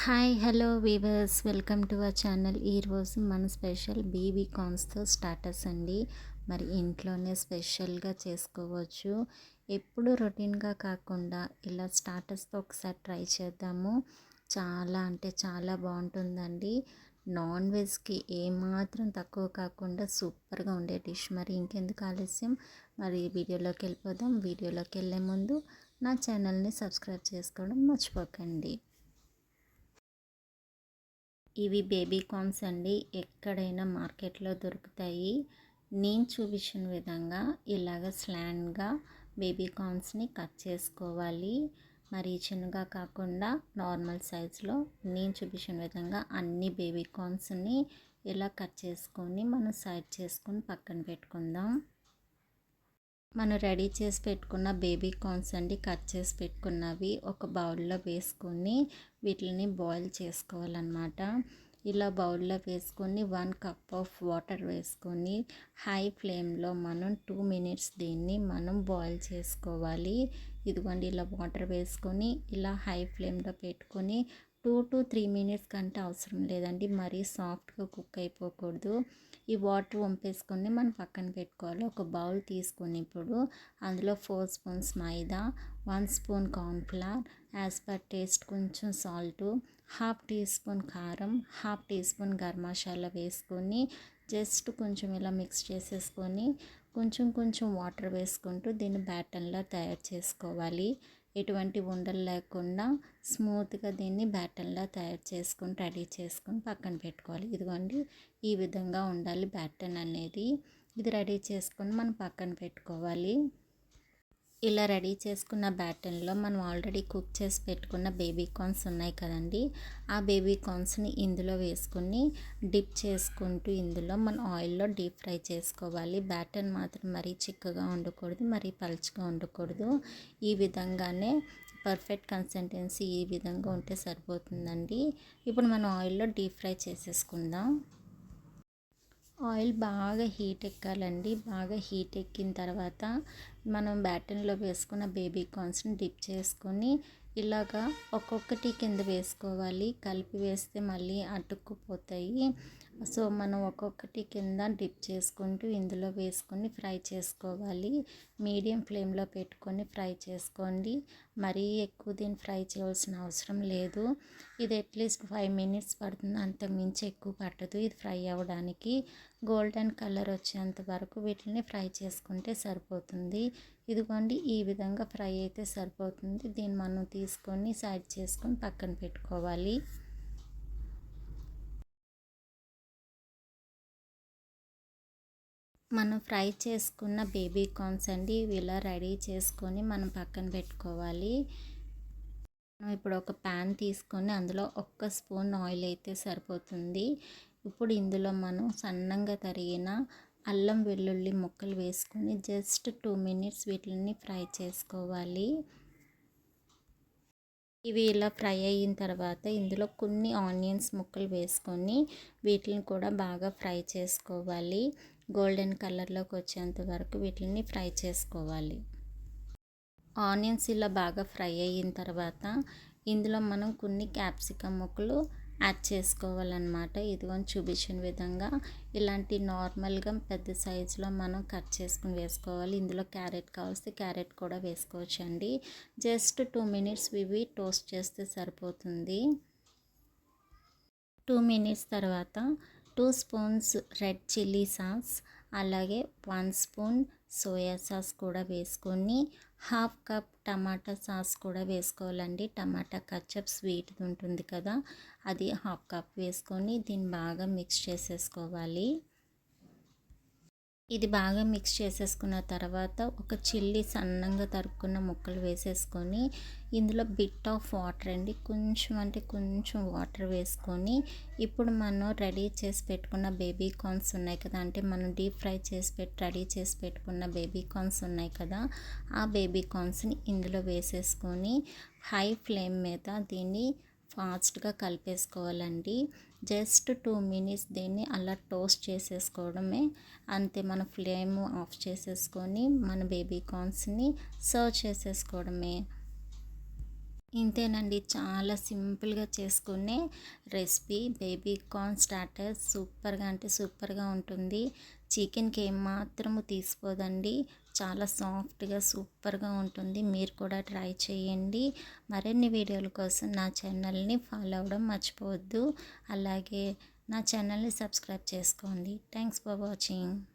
Hi hello weavers, welcome to our channel. ఈరోజు మన special baby కార్న్స్తో starters అండి. మరి ఇంట్లోనే స్పెషల్గా చేసుకోవచ్చు. ఎప్పుడు రొటీన్గా కాకుండా ఇలా స్టార్టర్స్తో ఒకసారి ట్రై చేద్దాము. చాలా అంటే చాలా బాగుంటుందండి. నాన్ వెజ్కి ఏమాత్రం తక్కువ కాకుండా సూపర్గా ఉండే డిష్. మరి ఇంకెందుకు ఆలస్యం, మరి వీడియోలోకి వెళ్ళిపోదాం. వీడియోలోకి వెళ్ళే ముందు నా ఛానల్ని సబ్స్క్రైబ్ చేసుకోవడం మర్చిపోకండి. ఇవి బేబీ కార్న్స్ అండి. ఎక్కడైనా మార్కెట్లో దొరుకుతాయి. నేను చూపించిన విధంగా ఇలాగ స్లాండ్గా బేబీ కార్న్స్ని కట్ చేసుకోవాలి. మరి చిన్నగా కాకుండా నార్మల్ సైజులో నేను చూపించిన విధంగా అన్ని బేబీ కార్న్స్ని ఇలా కట్ చేసుకొని మనం సైడ్ చేసుకొని పక్కన పెట్టుకుందాం. మనం రెడీ చేసి పెట్టుకున్న బేబీ కార్న్స్ అండి, కట్ చేసి పెట్టుకున్నవి ఒక బౌల్లో వేసుకొని వీటిని బాయిల్ చేసుకోవాలన్నమాట. ఇలా బౌల్లో వేసుకొని 1 కప్ ఆఫ్ వాటర్ వేసుకొని హై ఫ్లేమ్లో మనం 2 మినిట్స్ దీన్ని మనం బాయిల్ చేసుకోవాలి. ఇదిగోండి, ఇలా వాటర్ వేసుకొని ఇలా హై ఫ్లేమ్లో పెట్టుకొని 2 to 3 మినిట్స్ కంటే అవసరం లేదండి. మరీ సాఫ్ట్గా కుక్ అయిపోకూడదు. ఈ వాటర్ వంపేసుకొని మనం పక్కన పెట్టుకోవాలి. ఒక బౌల్ తీసుకొని ఇప్పుడు అందులో 4 spoons maida, 1 spoon cornflour, as per taste కొంచెం సాల్టు, హాఫ్ టీ స్పూన్ కారం, half tea spoon garam masala వేసుకొని జస్ట్ కొంచెం ఇలా మిక్స్ చేసేసుకొని కొంచెం కొంచెం వాటర్ వేసుకుంటూ దీన్ని బ్యాటర్లా తయారు చేసుకోవాలి. ఎటువంటి ఉండలు లేకుండా స్మూత్గా దీన్ని బ్యాటర్లా తయారు చేసుకొని రెడీ చేసుకొని పక్కన పెట్టుకోవాలి. ఇదిగోండి, ఈ విధంగా ఉండాలి బ్యాటర్ అనేది. ఇది రెడీ చేసుకొని మనం పక్కన పెట్టుకోవాలి. ఇలా రెడీ చేసుకున్న బ్యాటర్లో మనం ఆల్రెడీ కుక్ చేసి పెట్టుకున్న బేబీ కార్న్స్ ఉన్నాయి కదండి, ఆ బేబీ కార్న్స్ని ఇందులో వేసుకొని డిప్ చేసుకుంటూ ఇందులో మనం ఆయిల్లో డీప్ ఫ్రై చేసుకోవాలి. బ్యాటర్ మాత్రం మరీ చిక్కగా ఉండకూడదు, మరీ పలుచగా ఉండకూడదు. ఈ విధంగానే పర్ఫెక్ట్ కన్సిస్టెన్సీ ఈ విధంగా ఉంటే సరిపోతుందండి. ఇప్పుడు మనం ఆయిల్లో డీప్ ఫ్రై చేసేసుకుందాం. ఆయిల్ బాగా హీట్ ఎక్కాలండి. బాగా హీట్ ఎక్కిన తర్వాత మనం బ్యాటన్లో వేసుకున్న బేబీ కార్న్స్ని డిప్ చేసుకొని ఇలాగా ఒక్కొక్కటి కింద వేసుకోవాలి. కలిపి వేస్తే మళ్ళీ అతుక్కుపోతాయి. సో మనం ఒక్కొక్కటి కింద డిప్ చేసుకుంటూ ఇందులో వేసుకొని ఫ్రై చేసుకోవాలి. మీడియం ఫ్లేమ్లో పెట్టుకొని ఫ్రై చేసుకోండి. మరీ ఎక్కువ దీన్ని ఫ్రై చేయాల్సిన అవసరం లేదు. ఇది అట్లీస్ట్ 5 మినిట్స్ పడుతుంది, అంతకుమించి ఎక్కువ పట్టదు ఇది ఫ్రై అవ్వడానికి. గోల్డెన్ కలర్ వచ్చేంత వరకు వీటిని ఫ్రై చేసుకుంటే సరిపోతుంది. ఇదిగోండి, ఈ విధంగా ఫ్రై అయితే సరిపోతుంది. దీన్ని మనం తీసుకొని సైడ్ చేసుకొని పక్కన పెట్టుకోవాలి. మనం ఫ్రై చేసుకున్న బేబీ కార్న్స్ అండి ఇలా రెడీ చేసుకొని మనం పక్కన పెట్టుకోవాలి. ఇప్పుడు ఒక ప్యాన్ తీసుకొని అందులో 1 స్పూన్ ఆయిల్ అయితే సరిపోతుంది. ఇప్పుడు ఇందులో మనం సన్నంగా తరిగిన అల్లం వెల్లుల్లి ముక్కలు వేసుకొని జస్ట్ 2 మినిట్స్ వీటిని ఫ్రై చేసుకోవాలి. ఇవి ఇలా ఫ్రై అయిన తర్వాత ఇందులో కొన్ని ఆనియన్స్ ముక్కలు వేసుకొని వీటిని కూడా బాగా ఫ్రై చేసుకోవాలి. గోల్డెన్ కలర్లోకి వచ్చేంత వరకు వీటిని ఫ్రై చేసుకోవాలి. ఆనియన్స్ ఇలా బాగా ఫ్రై అయిన తర్వాత ఇందులో మనం కొన్ని క్యాప్సికమ్ ముక్కలు యాడ్ చేసుకోవాలన్నమాట. ఇదిగోని చూపించిన విధంగా ఇలాంటి నార్మల్గా పెద్ద సైజులో మనం కట్ చేసుకుని వేసుకోవాలి. ఇందులో క్యారెట్ కావాల్సి క్యారెట్ కూడా వేసుకోవచ్చు అండి. జస్ట్ 2 మినిట్స్ ఇవి టోస్ట్ చేస్తే సరిపోతుంది. 2 మినిట్స్ తర్వాత 2 స్పూన్స్ రెడ్ చిల్లీ సాస్, అలాగే 1 స్పూన్ సోయా సాస్ కూడా వేసుకొని హాఫ్ కప్ టమాటా సాస్ కూడా వేసుకోవాలండి. టమాటా కచ్చప్ స్వీట్ ఉంటుంది కదా, అది హాఫ్ కప్ వేసుకొని దీన్ని బాగా మిక్స్ చేసేసుకోవాలి. ఇది బాగా మిక్స్ చేసేసుకున్న తర్వాత ఒక చిల్లీ సన్నంగా తరుక్కున్న ముక్కలు వేసేసుకొని ఇందులో బిట్ ఆఫ్ వాటర్ అండి, కొంచెం అంటే కొంచెం వాటర్ వేసుకొని ఇప్పుడు మనం రెడీ చేసి పెట్టుకున్న బేబీ కార్న్స్ ఉన్నాయి కదా, అంటే మనం డీప్ ఫ్రై చేసి రెడీ చేసి పెట్టుకున్న బేబీ కార్న్స్ ఉన్నాయి కదా, ఆ బేబీ కార్న్స్ని ఇందులో వేసేసుకొని హై ఫ్లేమ్ మీద దీన్ని ఫాస్ట్గా కలిపేసుకోవాలండి. జస్ట్ 2 మినిట్స్ దీన్ని అలా టోస్ట్ చేసేసుకోవడమే, అంతే. మన ఫ్లేమ్ ఆఫ్ చేసేసుకొని మన బేబీ కార్న్స్ని సర్వ్ చేసేసుకోవడమే. ఇంతేనండి, చాలా సింపుల్గా చేసుకునే రెసిపీ బేబీ కార్న్ స్టార్టర్. సూపర్గా అంటే సూపర్గా ఉంటుంది. చికెన్కి ఏమాత్రము తీసిపోదండి. చాలా సాఫ్ట్గా సూపర్గా ఉంటుంది. మీరు కూడా ట్రై చేయండి. మరిన్ని వీడియోల కోసం నా ఛానల్ని ఫాలో అవ్వడం మర్చిపోవద్దు. అలాగే నా ఛానల్ని సబ్స్క్రైబ్ చేసుకోండి. Thanks for watching.